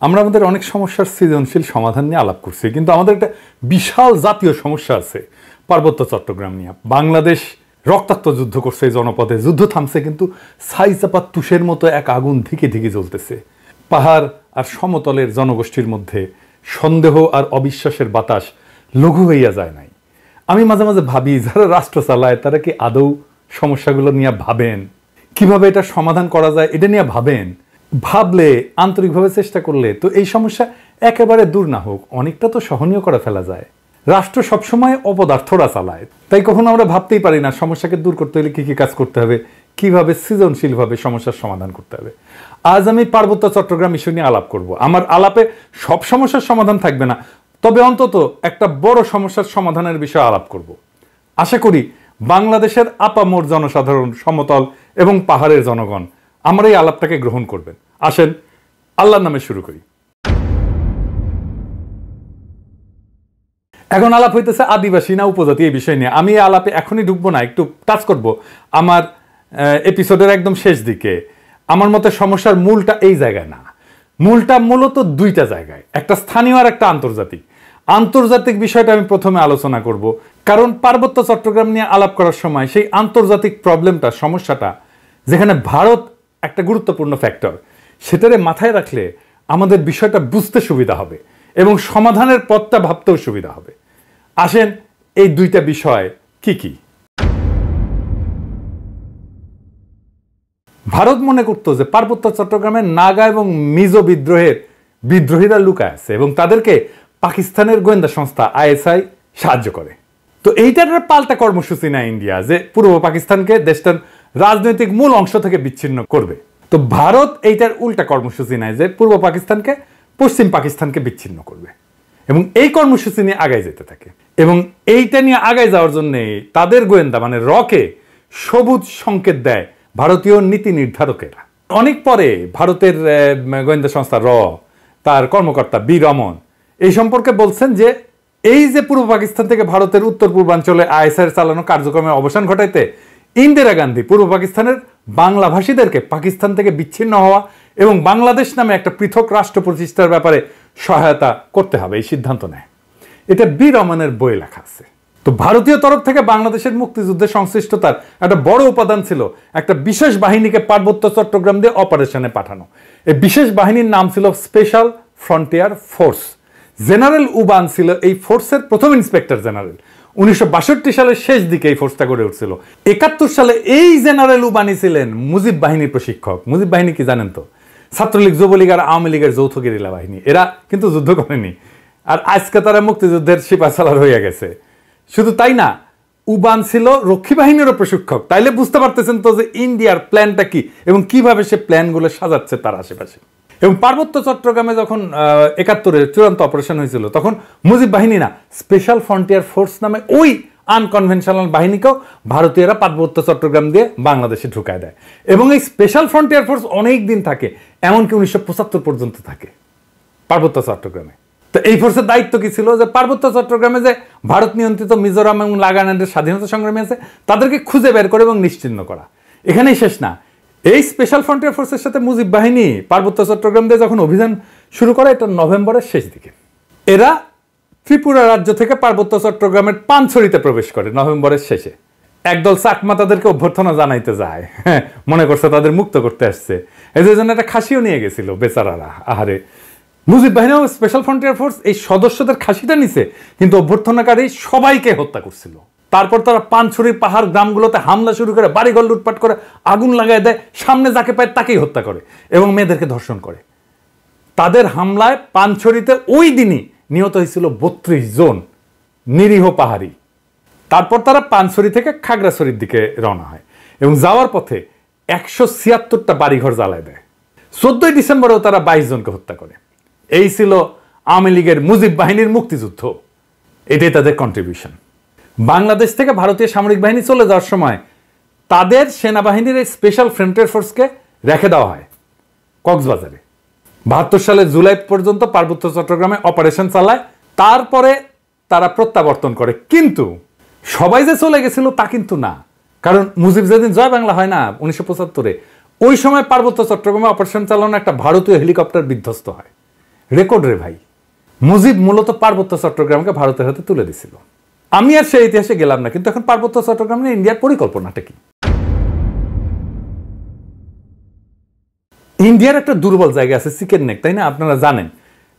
আমরা আমাদের অনেক সমস্যার সৃজনশীল সমাধান নিয়ে আলাপ করছি, কিন্তু আমাদের একটা বিশাল জাতীয় সমস্যা আছে পার্বত্য চট্টগ্রাম নিয়ে। বাংলাদেশ রক্তাক্ত যুদ্ধ করছে এই জনপদে, যুদ্ধ থামছে কিন্তু ছাইচাপা তুষের মতো এক আগুন ধিকে ধিকে জ্বলতেছে। পাহাড় আর সমতলের জনগোষ্ঠীর মধ্যে সন্দেহ আর অবিশ্বাসের বাতাস লঘু হইয়া যায় নাই। আমি মাঝে মাঝে ভাবি, যারা রাষ্ট্র চালায় তারা কি আদৌ সমস্যাগুলো নিয়ে ভাবেন? কিভাবে এটা সমাধান করা যায় এটা নিয়ে ভাবেন? ভাবলে, আন্তরিকভাবে চেষ্টা করলে তো এই সমস্যা একেবারে দূর না হোক, অনেকটা তো সহনীয় করে ফেলা যায়। রাষ্ট্র সবসময় অপদার্থরা চালায়, তাই কখনো আমরা ভাবতেই পারি না সমস্যাকে দূর করতে হলে কি কি কাজ করতে হবে, কিভাবে সৃজনশীলভাবে সমস্যার সমাধান করতে হবে। আজ আমি পার্বত্য চট্টগ্রাম ইস্যু নিয়ে আলাপ করব। আমার আলাপে সব সমস্যার সমাধান থাকবে না, তবে অন্তত একটা বড় সমস্যার সমাধানের বিষয়ে আলাপ করব। আশা করি বাংলাদেশের আপামর জনসাধারণ, সমতল এবং পাহাড়ের জনগণ আমার এই আলাপটাকে গ্রহণ করবেন। আসেন আল্লাহর নামে শুরু করি। এখন আলাপ হইতেছে আদিবাসী না উপজাতি এই বিষয় নিয়ে। আমি এই আলাপে এখনই ঢুকবো না, একটু টাচ করব আমার এপিসোডের একদম শেষ দিকে। আমার মতে সমস্যার মূলটা এই জায়গায় না, মূলটা মূলত দুইটা জায়গায়, একটা স্থানীয় আর একটা আন্তর্জাতিক। আন্তর্জাতিক বিষয়টা আমি প্রথমে আলোচনা করব, কারণ পার্বত্য চট্টগ্রাম নিয়ে আলাপ করার সময় সেই আন্তর্জাতিক প্রবলেমটা, সমস্যাটা, যেখানে ভারত একটা গুরুত্বপূর্ণ ফ্যাক্টর, সেটারে মাথায় রাখলে আমাদের বিষয়টা বুঝতে সুবিধা হবে এবং সমাধানের পথটা ভাবতেও সুবিধা হবে। আসেন এই দুইটা বিষয় কি কি। ভারত মনে করত যে পার্বত্য চট্টগ্রামের নাগা এবং মিজো বিদ্রোহীরা লুকায় আছে এবং তাদেরকে পাকিস্তানের গোয়েন্দা সংস্থা আইএসআই সাহায্য করে। তো এইটার পাল্টা কর্মসূচি নেয় ইন্ডিয়া, যে পূর্ব পাকিস্তানকে দেশটার রাজনৈতিক মূল অংশ থেকে বিচ্ছিন্ন করবে। তো ভারত এইটার উল্টা কর্মসূচি নেয় যে পূর্ব পাকিস্তানকে পশ্চিম পাকিস্তানকে বিচ্ছিন্ন করবে এবং এই কর্মসূচি নিয়ে আগায় যেতে থাকে। এবং এইটা নিয়ে আগায় যাওয়ার জন্য তাদের গোয়েন্দা মানে রকে সবুজ সংকেত দেয় ভারতীয় নীতি নির্ধারকেরা। অনেক পরে ভারতের গোয়েন্দা সংস্থা তার কর্মকর্তা বি রমন এই সম্পর্কে বলছেন যে এই যে পূর্ব পাকিস্তান থেকে ভারতের উত্তর পূর্বাঞ্চলে আইএসআই চালানো কার্যক্রমের অবসান ঘটাইতে ইন্দিরা গান্ধী পূর্ব পাকিস্তানের বাংলাভাষীদেরকে পাকিস্তান থেকে বিচ্ছিন্ন হওয়া এবং বাংলাদেশ নামে একটা পৃথক রাষ্ট্র প্রতিষ্ঠার ব্যাপারে সহায়তা করতে হবে এই সিদ্ধান্ত নেয়। এটা বি রমনের বই লেখা আছে। তো ভারতীয় তরফ থেকে বাংলাদেশের মুক্তিযুদ্ধে সংশ্লিষ্টতার একটা বড় উপাদান ছিল একটা বিশেষ বাহিনীকে পার্বত্য চট্টগ্রাম দিয়ে অপারেশনে পাঠানো। এই বিশেষ বাহিনীর নাম ছিল special frontier force. General Uban ছিল এই ফোর্সের প্রথম ইন্সপেক্টর জেনারেল। 1962 সালের শেষ দিকে এই ফোর্সটা গড়ে উঠছিল। 71 সালে এই জেনারেল উবানি ছিলেন মুজিব বাহিনীর প্রশিক্ষক। মুজিব বাহিনী কি জানেন তো? ছাত্রলীগ, যুবলীগ আর আওয়ামী লীগের যৌথ গেরিলা বাহিনী। এরা কিন্তু যুদ্ধ করেনি, আর আজকে তারা মুক্তিযুদ্ধের সিপাহসালার হয়ে গেছে। শুধু তাই না, উবান ছিল রক্ষী বাহিনীরও প্রশিক্ষক। তাইলে বুঝতে পারতেছেন তো যে ইন্ডিয়ার প্ল্যানটা কি এবং কিভাবে সে প্ল্যানগুলো সাজাচ্ছে তার আশেপাশে। এবং পার্বত্য চট্টগ্রামে যখন 71-এর চূড়ান্ত অপারেশন হয়েছিল, তখন মুজিব বাহিনী না, স্পেশাল ফ্রন্টিয়ার ফোর্স নামে ওই আনকনভেনশনাল বাহিনীকেও ভারতীয়রা পার্বত্য চট্টগ্রাম দিয়ে বাংলাদেশে ঢুকায় দেয়। এবং এই স্পেশাল ফ্রন্টিয়ার ফোর্স অনেক দিন থাকে, এমনকি 1975 পর্যন্ত থাকে পার্বত্য চট্টগ্রামে। তো এই ফোর্সের দায়িত্ব কি ছিল? যে পার্বত্য চট্টগ্রামে যে ভারত নিয়ন্ত্রিত মিজোরাম এবং নাগাল্যান্ডের স্বাধীনতা সংগ্রামী আছে তাদেরকে খুঁজে বের করে এবং নিশ্চিহ্ন করা। এখানেই শেষ না, এই স্পেশাল ফ্রন্টিয়ার ফোর্সের সাথে মুজিব বাহিনী পার্বত্য চট্টগ্রাম দিয়ে যখন অভিযান শুরু করে, এটা নভেম্বরের শেষ দিকে। এরা ত্রিপুরা রাজ্য থেকে পার্বত্য চট্টগ্রামের পানছড়িতে প্রবেশ করে নভেম্বরের শেষে। একদল চাকমা তাদেরকে অভ্যর্থনা জানাইতে যায়, মনে করছে তাদের মুক্ত করতে আসছে। এই জন্য একটা খাসিও নিয়ে গেছিল বেচারারা। আহারে, মুজিব বাহিনী ও স্পেশাল ফ্রন্টিয়ার ফোর্স এই সদস্যদের খাসিটা নিছে, কিন্তু অভ্যর্থনাকারী সবাইকে হত্যা করছিল। তারপর তারা পানছড়ির পাহাড় গ্রামগুলোতে হামলা শুরু করে, বাড়িঘর লুটপাট করে, আগুন লাগাই দেয়, সামনে যাকে পায় তাকেই হত্যা করে এবং মেয়েদেরকে ধর্ষণ করে। তাদের হামলায় পানছড়িতে ওই দিনই নিহত হয়েছিল 32 জন নিরীহ পাহাড়ি। তারপর তারা পানছড়ি থেকে খাগড়াছড়ির দিকে রওনা হয় এবং যাওয়ার পথে 176টা বাড়িঘর জ্বালায় দেয়। 14 ডিসেম্বরেও তারা 22 জনকে হত্যা করে। এই ছিল আওয়ামী লীগের মুজিব বাহিনীর মুক্তিযুদ্ধ। এটাই তাদের কন্ট্রিবিউশন। বাংলাদেশ থেকে ভারতীয় সামরিক বাহিনী চলে যাওয়ার সময় তাদের সেনাবাহিনীর এই স্পেশাল ফ্রন্টিয়ার ফোর্সকে রেখে দেওয়া হয় কক্সবাজারে। 72 সালের জুলাই পর্যন্ত পার্বত্য চট্টগ্রামে অপারেশন চালায়। তারপরে তারা প্রত্যাবর্তন করে। কিন্তু সবাই যে চলে গেছিল তা কিন্তু না, কারণ মুজিব যেদিন জয় বাংলা হয় না 1975-এ, ওই সময় পার্বত্য চট্টগ্রামে অপারেশন চালানো একটা ভারতীয় হেলিকপ্টার বিধ্বস্ত হয় রেকর্ড রে ভাই। মুজিব মূলত পার্বত্য চট্টগ্রামকে ভারতের হাতে তুলে দিছিল। আমি আর সেই ইতিহাসে গেলাম না, কিন্তু এখন পার্বত্য চট্টগ্রাম নিয়ে ইন্ডিয়ার পরিকল্পনাটা কি? ইন্ডিয়ার একটা দুর্বল জায়গা আছে চিকেন নেক, তাই না? আপনারা জানেন,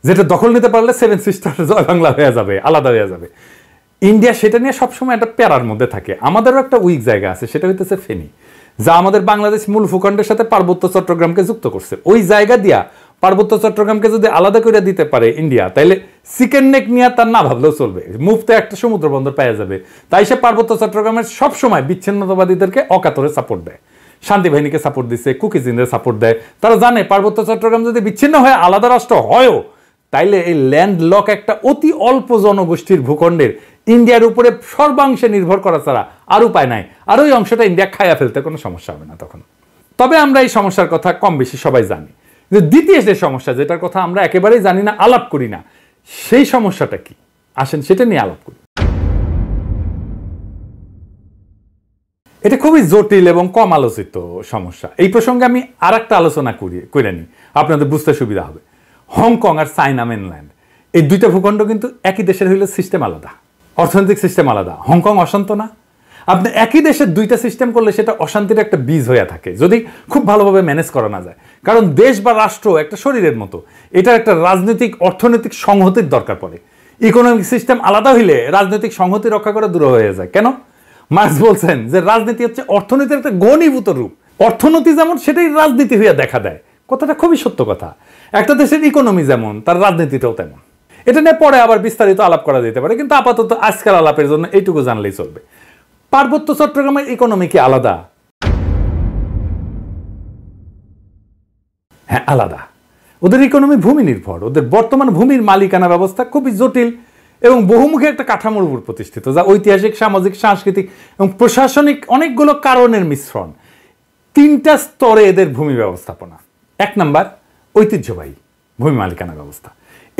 যেটা দখল নিতে পারলে সেভেন সিস্টার জয় বাংলা হয়ে যাবে, আলাদা হয়ে যাবে। ইন্ডিয়া সেটা নিয়ে সবসময় একটা প্যারার মধ্যে থাকে। আমাদেরও একটা উইক জায়গা আছে, সেটা হইতেছে ফেনী, যা আমাদের বাংলাদেশ মূল ভূখণ্ডের সাথে পার্বত্য চট্টগ্রামকে যুক্ত করছে। ওই জায়গা দিয়া পার্বত্য চট্টগ্রামকে যদি আলাদা করে দিতে পারে ইন্ডিয়া, তাইলে চিকেন নেক নিয়ে তার না ভাবলেও চলবে, মুফতে একটা সমুদ্র বন্দর পাওয়া যাবে। তাই সে পার্বত্য চট্টগ্রামের সবসময় বিচ্ছিন্নতাবাদীদেরকে অকাতরে সাপোর্ট দেয়, শান্তি বাহিনীকে সাপোর্ট দিচ্ছে, কুকিজিনদের সাপোর্ট দেয়। তারা জানে পার্বত্য চট্টগ্রাম যদি বিচ্ছিন্ন হয়ে আলাদা রাষ্ট্র হয়ও, তাইলে এই ল্যান্ড লক একটা অতি অল্প জনগোষ্ঠীর ভূখণ্ডের ইন্ডিয়ার উপরে সর্বাংশে নির্ভর করা ছাড়া আর উপায় নাই। আর ওই অংশটা ইন্ডিয়া খাইয়া ফেলতে কোনো সমস্যা হবে না তখন। তবে আমরা এই সমস্যার কথা কম বেশি সবাই জানি। দ্বিতীয় যে সমস্যা, যেটার কথা আমরা একেবারেই জানি না, আলাপ করি না, সেই সমস্যাটা কি? আসেন সেটা নিয়ে আলাপ করি। এটা খুবই জটিল এবং কম আলোচিত সমস্যা। এই প্রসঙ্গে আমি আর একটা আলোচনা করে নিই, আপনাদের বুঝতে সুবিধা হবে। হংকং আর চায়না মেনল্যান্ড, এই দুইটা ভূখণ্ড কিন্তু একই দেশের হইলে সিস্টেম আলাদা, অর্থনৈতিক সিস্টেম আলাদা। হংকং অশান্ত না? আপনি একই দেশের দুইটা সিস্টেম করলে সেটা অশান্তির একটা বীজ হয়ে থাকে, যদি খুব ভালোভাবে ম্যানেজ করা না যায়। কারণ দেশ বা রাষ্ট্র একটা শরীরের মতো, এটার একটা রাজনৈতিক অর্থনৈতিক সংহতির দরকার পড়ে। ইকোনমিক সিস্টেম আলাদা হইলে রাজনৈতিক সংহতি রক্ষা করা দূর হয়ে যায়। কেন? মার্কস বলছেন যে রাজনীতি হচ্ছে অর্থনীতির একটা ঘনীভূত রূপ। অর্থনীতি যেমন, সেটাই রাজনীতি হইয়া দেখা দেয়। কথাটা খুবই সত্য কথা। একটা দেশের ইকোনমি যেমন, তার রাজনীতিটাও তেমন। এটা নিয়ে পরে আবার বিস্তারিত আলাপ করা যেতে পারে, কিন্তু আপাতত আজকাল আলাপের জন্য এইটুকু জানলেই চলবে। পার্বত্য চট্টগ্রামের ইকোনমি কি আলাদা? হ্যাঁ, আলাদা। ওদের ইকোনমি ভূমি নির্ভর। ওদের বর্তমান ভূমির মালিকানা ব্যবস্থা খুবই জটিল এবং বহুমুখী একটা কাঠামোর উপর প্রতিষ্ঠিত, যা ঐতিহাসিক, সামাজিক, সাংস্কৃতিক এবং প্রশাসনিক অনেকগুলো কারণের মিশ্রণ। তিনটা স্তরে এদের ভূমি ব্যবস্থাপনা। এক নাম্বার, ঐতিহ্যবাহী ভূমি মালিকানা ব্যবস্থা।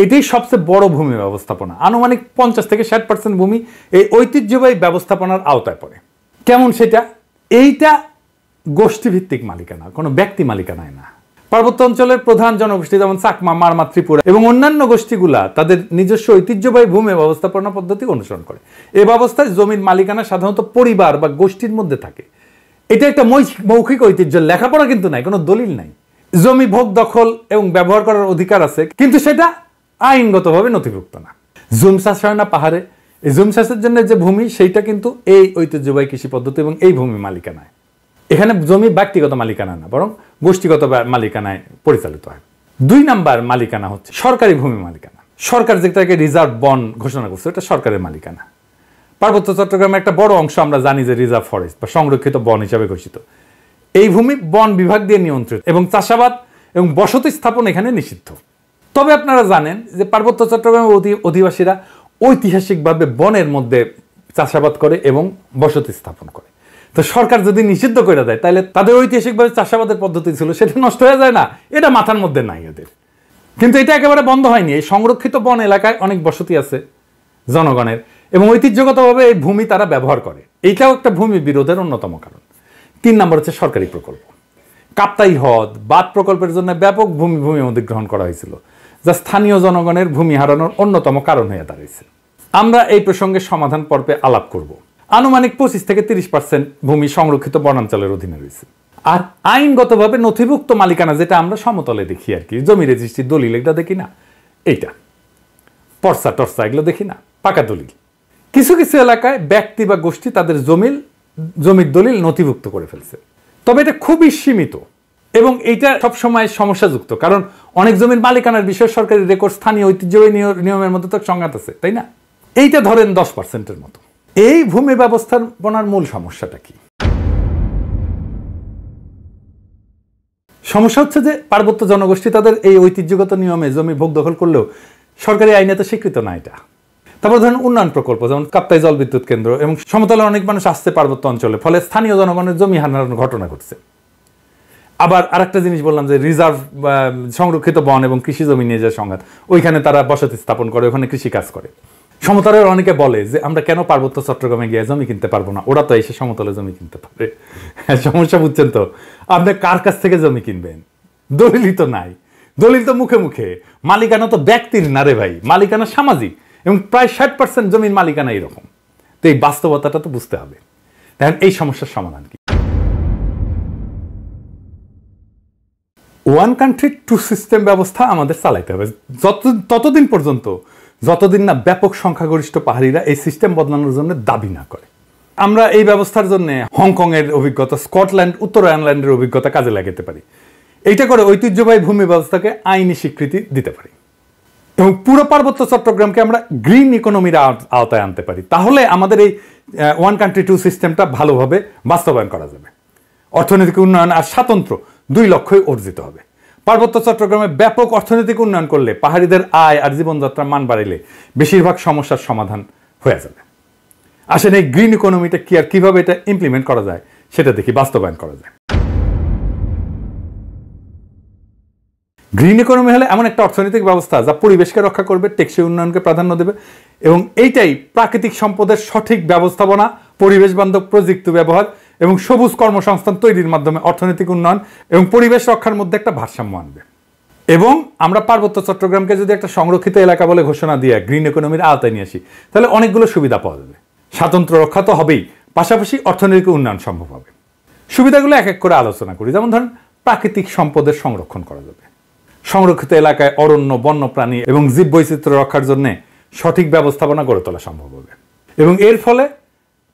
এটাই সবচেয়ে বড় ভূমি ব্যবস্থাপনা। আনুমানিক 50 থেকে 60% ভূমি এই ঐতিহ্যবাহী ব্যবস্থাপনার আওতায় পড়ে। কেমন সেটা? এইটা গোষ্ঠীভিত্তিক মালিকানা, কোনো ব্যক্তি মালিকানায় না। পার্বত্য অঞ্চলের প্রধান জনগোষ্ঠী যেমন চাকমা, মারমা, ত্রিপুরা এবং অন্যান্য গোষ্ঠীগুলা তাদের নিজস্ব ঐতিহ্যবাহী ভূমি ব্যবস্থাপনা পদ্ধতি অনুসরণ করে। এই ব্যবস্থায় জমির মালিকানা সাধারণত পরিবার বা গোষ্ঠীর মধ্যে থাকে। এটা একটা মৌখিক ঐতিহ্য, লেখাপড়া কিন্তু নাই, কোনো দলিল নাই। জমি ভোগ, দখল এবং ব্যবহার করার অধিকার আছে, কিন্তু সেটা আইনগতভাবে নথিভুক্ত না। জুম চাষ হয় না পাহাড়ে, এই জুম চাষের জন্য যে ভূমি, সেইটা কিন্তু এই ঐতিহ্যবাহী কৃষি পদ্ধতি এবং এই ভূমি মালিকানায়। এখানে জমি ব্যক্তিগত মালিকানা না, বরং গোষ্ঠীগত মালিকানায় পরিচালিত হয়। 2 নাম্বার মালিকানা হচ্ছে সরকারি ভূমি মালিকানা। সরকার যেটাকে রিজার্ভ বন ঘোষণা করছে, এটা সরকারের মালিকানা। পার্বত্য চট্টগ্রামের একটা বড় অংশ আমরা জানি যে রিজার্ভ ফরেস্ট বা সংরক্ষিত বন হিসাবে ঘোষিত। এই ভূমি বন বিভাগ দিয়ে নিয়ন্ত্রিত এবং চাষাবাদ এবং বসতি স্থাপন এখানে নিষিদ্ধ। তবে আপনারা জানেন যে পার্বত্য চট্টগ্রামের অধিবাসীরা ঐতিহাসিকভাবে বনের মধ্যে চাষাবাদ করে এবং বসতি স্থাপন করে। তো সরকার যদি নিষিদ্ধ করে দেয়, তাহলে তাদের ঐতিহাসিকভাবে চাষাবাদের পদ্ধতি ছিল, সেটা নষ্ট হয়ে যায় না? এটা মাথার মধ্যে নাই এদের। কিন্তু এটা একেবারে বন্ধ হয়নি। এই সংরক্ষিত বন এলাকায় অনেক বসতি আছে জনগণের এবং ঐতিহ্যগতভাবে এই ভূমি তারা ব্যবহার করে। এইটাও একটা ভূমি বিরোধের অন্যতম কারণ। 3 নম্বর হচ্ছে সরকারি প্রকল্প। কাপ্তাই হ্রদ বাঁধ প্রকল্পের জন্য ব্যাপক ভূমি অধিগ্রহণ করা হয়েছিল, যা স্থানীয় জনগণের ভূমি হারানোর অন্যতম কারণ হয়ে দাঁড়িয়েছে। আমরা এই প্রসঙ্গে সমাধান পর্বে আলাপ করব। আনুমানিক 25 থেকে 30% ভূমি সংরক্ষিত বনাঞ্চলের অধীনে রয়েছে। আর আইনগতভাবে নথিভুক্ত মালিকানা, যেটা আমরা সমতলে দেখি আর কি, জমি রেজিস্ট্রি, দলিল, এটা দেখি না, এইটা পর্চা টর্চা এগুলো দেখি না, পাকা দলিল। কিছু কিছু এলাকায় ব্যক্তি বা গোষ্ঠী তাদের জমির দলিল নথিভুক্ত করে ফেলছে, তবে এটা খুবই সীমিত এবং এইটা সবসময় সমস্যাযুক্ত, কারণ অনেক জমির মালিকানার বিষয়ে সরকারি রেকর্ড স্থানীয় ঐতিহ্যবাহী নিয়মের মধ্যে তো সংঘাত আছে, তাই না? এইটা ধরেন 10%-এর মতো। এই ভূমি ব্যবস্থাপনার মূল সমস্যাটা কি? সমস্যা হচ্ছে যে পার্বত্য জনগোষ্ঠী তাদের এই ঐতিহ্যগত নিয়মে জমি ভোগ দখল করলেও সরকারি আইনে তো স্বীকৃত না এটা। তারপর ধরেন উন্নয়ন প্রকল্প, যেমন কাপ্তাই জল বিদ্যুৎ কেন্দ্র এবং সমতলে অনেক মানুষ আসছে পার্বত্য অঞ্চলে, ফলে স্থানীয় জনগণের জমি হারানোর ঘটনা ঘটছে। আবার আরেকটা জিনিস বললাম যে রিজার্ভ সংরক্ষিত বন এবং কৃষি জমি নিয়ে যে সংঘাত, ওইখানে তারা বসতি স্থাপন করে, ওখানে কৃষি কাজ করে। সমতলের অনেকে বলে যে আমরা কেন পার্বত্য চট্টগ্রামে গিয়ে জমি কিনতে পারবো না, ওরা তো এসে সমতলে জমি কিনতে পারে। সমস্যা বুঝছেন তো? আপনি কার কাছ থেকে জমি কিনবেন? দলিলই তো নাই। দলিল তো মুখে মুখে, মালিকানা তো ব্যক্তির না রে ভাই, মালিকানা সামাজিক, এবং প্রায় 60% জমির মালিকানা এরকম। তো এই বাস্তবতাটা তো বুঝতে হবে। দেখেন এই সমস্যার সমাধান কি? ওয়ান কান্ট্রি টু সিস্টেম ব্যবস্থা আমাদের চালাইতে হবে ততদিন পর্যন্ত যতদিন না ব্যাপক সংখ্যাগরিষ্ঠ পাহাড়িরা এই সিস্টেম বদলানোর জন্য দাবি না করে। আমরা এই ব্যবস্থার জন্য হংকং এর অভিজ্ঞতা, স্কটল্যান্ড, উত্তর আয়ারল্যান্ডের অভিজ্ঞতা কাজে লাগাতে পারি। এইটা করে ঐতিহ্যবাহী ভূমি ব্যবস্থাকে আইনি স্বীকৃতি দিতে পারি এবং পুরো পার্বত্য চট্টগ্রামকে আমরা গ্রিন ইকোনমির আওতায় আনতে পারি। তাহলে আমাদের এই ওয়ান কান্ট্রি টু সিস্টেমটা ভালোভাবে বাস্তবায়ন করা যাবে। অর্থনৈতিক উন্নয়ন আর স্বাতন্ত্র্য 2 লক্ষ্যই অর্জিত হবে। পার্বত্য চট্টগ্রামে ব্যাপক অর্থনৈতিক উন্নয়ন করলে, পাহাড়িদের আয় আর জীবনযাত্রার মান বাড়াইলে বেশিরভাগ সমস্যার সমাধান হয়ে যাবে। আসেন এই গ্রিন ইকোনমিটা কি আর কিভাবে এটা ইমপ্লিমেন্ট করা যায় সেটা দেখি, বাস্তবায়ন করা যায়। গ্রিন ইকোনমি হলে এমন একটা অর্থনৈতিক ব্যবস্থা যা পরিবেশকে রক্ষা করবে, টেকসই উন্নয়নকে প্রাধান্য দেবে এবং এইটাই প্রাকৃতিক সম্পদের সঠিক ব্যবস্থাপনা, পরিবেশ বান্ধব প্রযুক্তি ব্যবহার এবং সবুজ কর্মসংস্থান তৈরির মাধ্যমে অর্থনৈতিক উন্নয়ন এবং পরিবেশ রক্ষার মধ্যে একটা ভারসাম্য আনবে। এবং আমরা পার্বত্য চট্টগ্রামকে যদি একটা সংরক্ষিত এলাকা বলে ঘোষণা দিয়ে গ্রিন ইকোনমির আওতায় নিয়ে আসি, তাহলে অনেকগুলো সুবিধা পাওয়া যাবে। স্বাতন্ত্র্য রক্ষা তো হবেই, পাশাপাশি অর্থনৈতিক উন্নয়ন সম্ভব হবে। সুবিধাগুলো এক এক করে আলোচনা করি। যেমন ধরেন, প্রাকৃতিক সম্পদের সংরক্ষণ করা যাবে। সংরক্ষিত এলাকায় অরণ্য, বন্যপ্রাণী এবং জীববৈচিত্র্য রক্ষার জন্য সঠিক ব্যবস্থাপনা গড়ে তোলা সম্ভব হবে এবং এর ফলে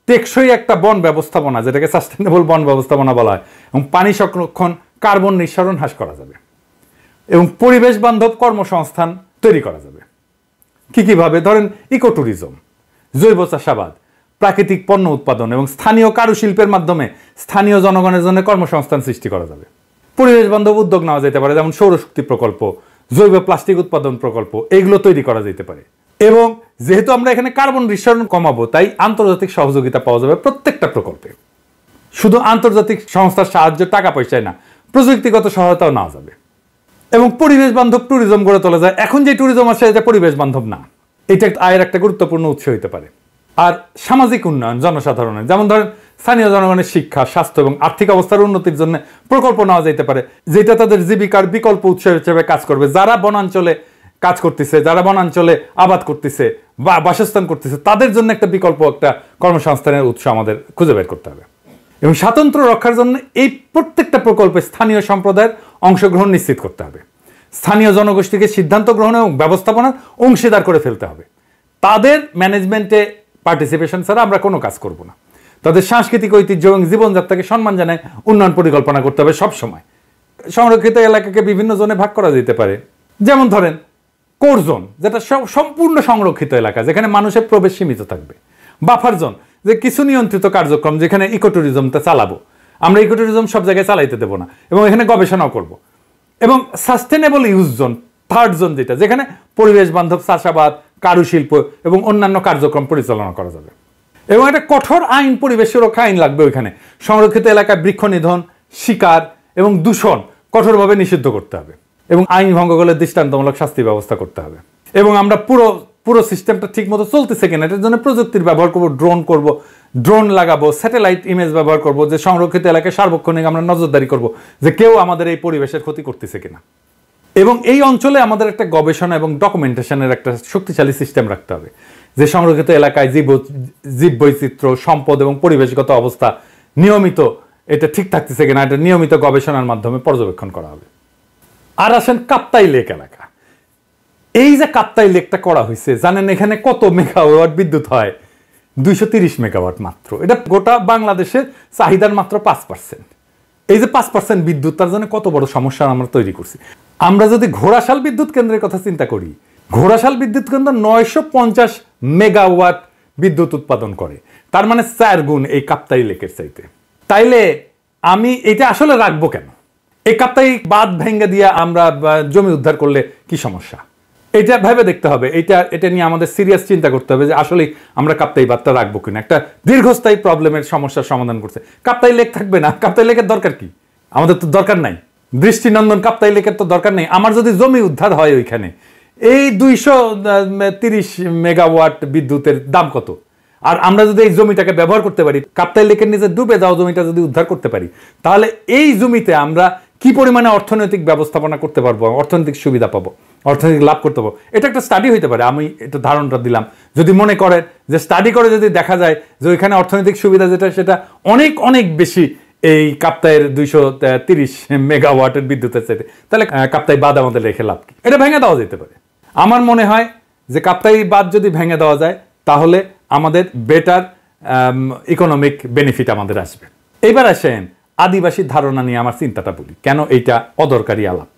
টেকসই একটা বন ব্যবস্থাপনা, যেটাকে সাস্টেনেবল বন ব্যবস্থাপনা বলা হয়, এবং পানি সংরক্ষণ, কার্বন নিঃসরণ হ্রাস করা যাবে এবং পরিবেশ বান্ধব কর্মসংস্থান তৈরি করা যাবে। কিভাবে? ধরেন ইকো ট্যুরিজম, জৈব চাষাবাদ, প্রাকৃতিক পণ্য উৎপাদন এবং স্থানীয় কারুশিল্পের মাধ্যমে স্থানীয় জনগণের জন্য কর্মসংস্থান সৃষ্টি করা যাবে। পরিবেশ বান্ধব উদ্যোগ নেওয়া যেতে পারে, যেমন সৌরশক্তি প্রকল্প, জৈব প্লাস্টিক উৎপাদন প্রকল্প, এইগুলো তৈরি করা যেতে পারে। এবং যেহেতু আমরা এখানে কার্বন নিঃসরণ কমাবো, তাই আন্তর্জাতিক সহযোগিতা পাওয়া যাবে প্রত্যেকটা প্রকল্পে। শুধু আন্তর্জাতিক সংস্থার সাহায্য, টাকা পয়সায় না, প্রযুক্তিগত সহায়তাও নেওয়া যাবে এবং পরিবেশ বান্ধব ট্যুরিজম গড়ে তোলা যায়। এখন যে ট্যুরিজম আছে এটা পরিবেশ বান্ধব না, এটা আয়ের একটা গুরুত্বপূর্ণ উৎস হতে পারে। আর সামাজিক উন্নয়ন জনসাধারণের, যেমন ধরেন স্থানীয় জনগণের শিক্ষা, স্বাস্থ্য এবং আর্থিক অবস্থার উন্নতির জন্য প্রকল্প নেওয়া যেতে পারে, যেটা তাদের জীবিকার বিকল্প উৎস হিসেবে কাজ করবে। যারা বনাঞ্চলে কাজ করতেছে, যারা বনাঞ্চলে আবাদ করতেছে বা বাসস্থান করতেছে, তাদের জন্য একটা বিকল্প, একটা কর্মসংস্থানের উৎস আমাদের খুঁজে বের করতে হবে। এবং স্বাতন্ত্র্য রক্ষার জন্য এই প্রত্যেকটা প্রকল্পে স্থানীয় সম্প্রদায়ের অংশগ্রহণ নিশ্চিত করতে হবে। স্থানীয় জনগোষ্ঠীকে সিদ্ধান্ত গ্রহণ এবং ব্যবস্থাপনার অংশীদার করে ফেলতে হবে। তাদের ম্যানেজমেন্টে পার্টিসিপেশন ছাড়া আমরা কোনো কাজ করব না। তাদের সাংস্কৃতিক ঐতিহ্য এবং জীবনযাত্রাকে সম্মান জানায় উন্নয়ন পরিকল্পনা করতে হবে সব সময়। সংরক্ষিত এলাকাকে বিভিন্ন জোনে ভাগ করা যেতে পারে। যেমন ধরেন কোর জোন, যেটা সম্পূর্ণ সংরক্ষিত এলাকা, যেখানে মানুষের প্রবেশ সীমিত থাকবে। বাফার জোন, যে কিছু নিয়ন্ত্রিত কার্যক্রম, যেখানে ইকো ট্যুরিজমটা চালাবো। আমরা ইকো ট্যুরিজম সব জায়গায় চালাইতে দেবো না এবং এখানে গবেষণাও করব। এবং sustainable use zone, third zone, যেখানে পরিবেশ বান্ধব চাষাবাদ, কারুশিল্প এবং অন্যান্য কার্যক্রম পরিচালনা করা যাবে। এবং একটা কঠোর আইন, পরিবেশ সুরক্ষা আইন লাগবে ওইখানে। সংরক্ষিত এলাকায় বৃক্ষ নিধন, শিকার এবং দূষণ কঠোরভাবে নিষিদ্ধ করতে হবে এবং আইন ভঙ্গ করলে দৃষ্টান্তমূলক শাস্তি ব্যবস্থা করতে হবে। এবং আমরা পুরো সিস্টেমটা ঠিক মতো চলতেছে কিনা এটার জন্য প্রযুক্তির ব্যবহার করব, ড্রোন লাগাবো, স্যাটেলাইট ইমেজ ব্যবহার করব, যে সংরক্ষিত এলাকায় সার্বক্ষণিক আমরা নজরদারি করব যে কেউ আমাদের এই পরিবেশের ক্ষতি করতেছে কিনা। এবং এই অঞ্চলে আমাদের একটা গবেষণা এবং ডকুমেন্টেশনের একটা শক্তিশালী সিস্টেম রাখতে হবে, যে সংরক্ষিত এলাকায় জীববৈচিত্র্য, সম্পদ এবং পরিবেশগত অবস্থা নিয়মিত এটা ঠিক থাকতেছে কিনা, এটা নিয়মিত গবেষণার মাধ্যমে পর্যবেক্ষণ করা হবে। আর আসেন কাপ্তাই লেক এলাকা। এই যে কাপ্তাই লেকটা করা হয়েছে, জানেন এখানে কত মেগাওয়াট বিদ্যুৎ হয়? 230 মেগাওয়াট মাত্র। এটা গোটা বাংলাদেশের চাহিদার মাত্র 5%। এই যে 5% বিদ্যুৎ, তার জন্য কত বড় সমস্যা আমরা তৈরি করছি। আমরা যদি ঘোড়াশাল বিদ্যুৎ কেন্দ্রের কথা চিন্তা করি, ঘোড়াশাল বিদ্যুৎ কেন্দ্র 950 মেগাওয়াট বিদ্যুৎ উৎপাদন করে, তার মানে 4 গুণ এই কাপ্তাই লেকের চাইতে। তাইলে আমি এটা আসলে রাখবো কেন? এই কাপ্তাই বাঁধ ভেঙে দিয়ে আমরা জমি উদ্ধার করলে কি সমস্যা? এটা ভেবে দেখতে হবে। এটা নিয়ে আমাদের সিরিয়াস চিন্তা করতে হবে যে আসলে আমরা কাপ্তাই বাঁধটা রাখবো কিনা। একটা দীর্ঘস্থায়ী প্রবলেমের সমস্যার সমাধান করছে। কাপ্তাই লেক থাকবে না, কাপ্তাই লেকের দরকার কি? আমাদের তো দরকার নাই। দৃষ্টিনন্দন কাপ্তাই লেকের তো দরকার নেই। আমার যদি জমি উদ্ধার হয় ওইখানে, এই 230 মেগাওয়াট বিদ্যুতের দাম কত? আর আমরা যদি এই জমিটাকে ব্যবহার করতে পারি, কাপ্তাই লেকের নিচে ডুবে যাওয়া জমিটা যদি উদ্ধার করতে পারি, তাহলে এই জমিতে আমরা কি পরিমাণে অর্থনৈতিক ব্যবস্থাপনা করতে পারবো, অর্থনৈতিক সুবিধা পাবো, অর্থনৈতিক লাভ করতে পারবো, এটা একটা স্টাডি হইতে পারে। আমি একটু ধারণাটা দিলাম। যদি মনে করেন যে স্টাডি করে যদি দেখা যায় যে ওইখানে অর্থনৈতিক সুবিধা যেটা সেটা অনেক অনেক বেশি এই কাপ্তাইয়ের 230 মেগাওয়াটের বিদ্যুতের চাইতে, তাহলে কাপ্তাই বাঁধ আমাদের রেখে লাভ কি? এটা ভেঙে দেওয়া যেতে পারে। আমার মনে হয় যে কাপ্তাই বাঁধ যদি ভেঙে দেওয়া যায় তাহলে আমাদের বেটার ইকোনমিক বেনিফিট আমাদের আসবে। এবার আসেন আদিবাসী ধারণা নিয়ে আমার চিন্তাটা বলি, কেন এইটা অদরকারি আলাপ,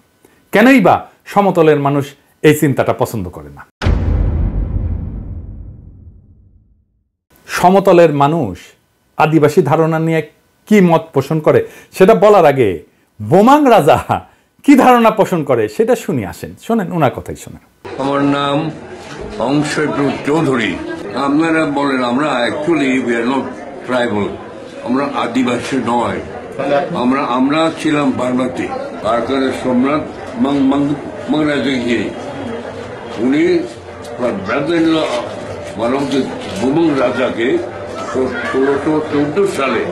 কেনই বা সমতলের মানুষ এই চিন্তাটা পছন্দ করে না। সমতলের মানুষ আদিবাসী ধারণা নিয়ে কি মত পোষণ করে সেটা বলার আগে বোমাং রাজা কি ধারণা পোষণ করে সেটা শুনি, আসেন শোনেন, ওনার কথাই শোনেন। আমার নাম অংশটু চৌধুরী। আপনারা বলেন আমরা actually we are not tribal, আমরা আদিবাসী নয়, আমরা ছিলাম বার্মাতি। কারকারের সম্রাট মাংরাজগিরি, উনি বোমাং রাজাকে 1614 সালে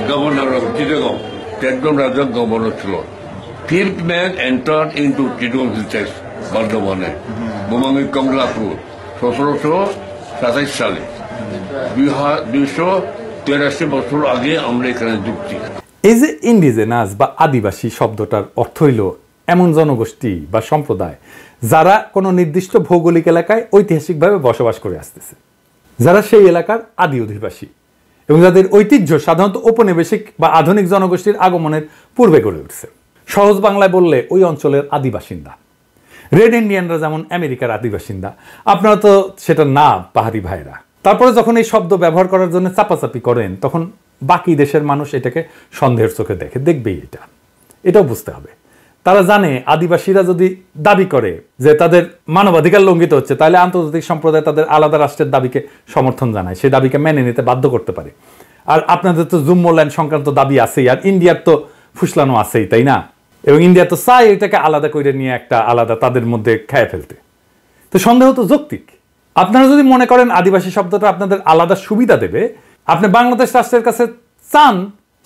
গভর্নর অফ চিটাগং, টেকডম রাজা গভর্নর ছিল। Fifth man entered into Chittagong Hills, বর্ধমানে, বোমাঙ্গি কমলাপুর 1727 সালে। 283 বছর আগে আমরা এখানে যুক্তি। এই যে ইন্ডিজেনাস বা আদিবাসী শব্দটার অর্থ হইল এমন জনগোষ্ঠী বা সম্প্রদায় যারা কোনো নির্দিষ্ট ভৌগোলিক এলাকায় ঐতিহাসিকভাবে বসবাস করে আসতেছে, যারা সেই এলাকার আদি অধিবাসী এবং যাদের ঐতিহ্য সাধারণত ঔপনিবেশিক বা আধুনিক জনগোষ্ঠীর আগমনের পূর্বে গড়ে উঠছে। সহজ বাংলায় বললে ওই অঞ্চলের আদিবাসিন্দা। রেড ইন্ডিয়ানরা যেমন আমেরিকার আদিবাসিন্দা, আপনারা তো সেটা না পাহাড়ি ভাইরা। তারপরে যখন এই শব্দ ব্যবহার করার জন্য চাপাচাপি করেন তখন বাকি দেশের মানুষ এটাকে সন্দেহের চোখে দেখবেই। এটাও বুঝতে হবে। তারা জানে আদিবাসীরা যদি দাবি করে যে তাদের মানবাধিকার লঙ্ঘিত হচ্ছে, তাহলে আন্তর্জাতিক সম্প্রদায় তাদের আলাদা রাষ্ট্রের দাবিকে সমর্থন জানায়, সেই দাবিকে মেনে নিতে বাধ্য করতে পারে। আর আপনাদের তো জুম্মল্যান্ড সংক্রান্ত দাবি আছেই, আর ইন্ডিয়ার তো ফুসলানো আছেই, তাই না? এবং ইন্ডিয়া তো চায় এটাকে আলাদা করে নিয়ে একটা আলাদা তাদের মধ্যে খেয়ে ফেলতে। তো সন্দেহ তো যৌক্তিক। আপনারা যদি মনে করেন আদিবাসী শব্দটা আপনাদের আলাদা সুবিধা দেবে, আপনি বাংলাদেশ রাষ্ট্রের কাছে চান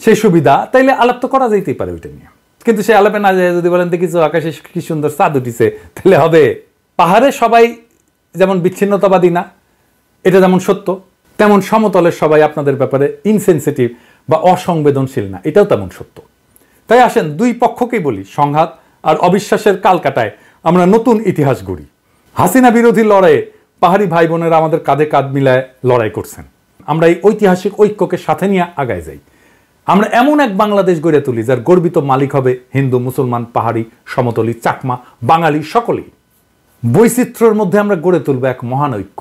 সেই সুবিধা, তাইলে আলাপ তো করা যেতেই পারে ওইটা নিয়ে। কিন্তু সে আলাপে না যায় যদি বলেন দেখিস আকাশে কি সুন্দর চাঁদ উঠিছে, তাহলে হবে। পাহাড়ে সবাই যেমন বিচ্ছিন্নতাবাদী না, এটা যেমন সত্য, তেমন সমতলের সবাই আপনাদের ব্যাপারে ইনসেনসিটিভ বা অসংবেদনশীল না, এটাও তেমন সত্য। তাই আসেন দুই পক্ষকেই বলি, সংঘাত আর অবিশ্বাসের কালকাটায় আমরা নতুন ইতিহাস গড়ি। হাসিনা বিরোধী লড়াইয়ে পাহাড়ি ভাই বোনেরা আমাদের কাঁধে কাঁধ মিলায় লড়াই করছেন। আমরা এই ঐতিহাসিক ঐক্যকে সাথে নিয়ে আগায় যাই। আমরা এমন এক বাংলাদেশ গড়ে তুলি যার গর্বিত মালিক হবে হিন্দু, মুসলমান, পাহাড়ি, সমতলী, চাকমা, বাঙালি সকলেই। বৈচিত্র্যের মধ্যে আমরা গড়ে তুলব এক মহান ঐক্য,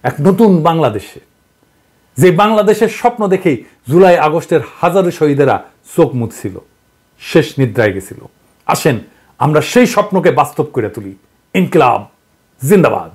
এক নতুন বাংলাদেশে, যে বাংলাদেশের স্বপ্ন দেখেই জুলাই আগস্টের হাজারো শহীদেরা চোখ মুছছিল, শেষ নিদ্রায় গেছিল। আসেন আমরা সেই স্বপ্নকে বাস্তব করে তুলি। ইনকিলাব জিন্দাবাদ।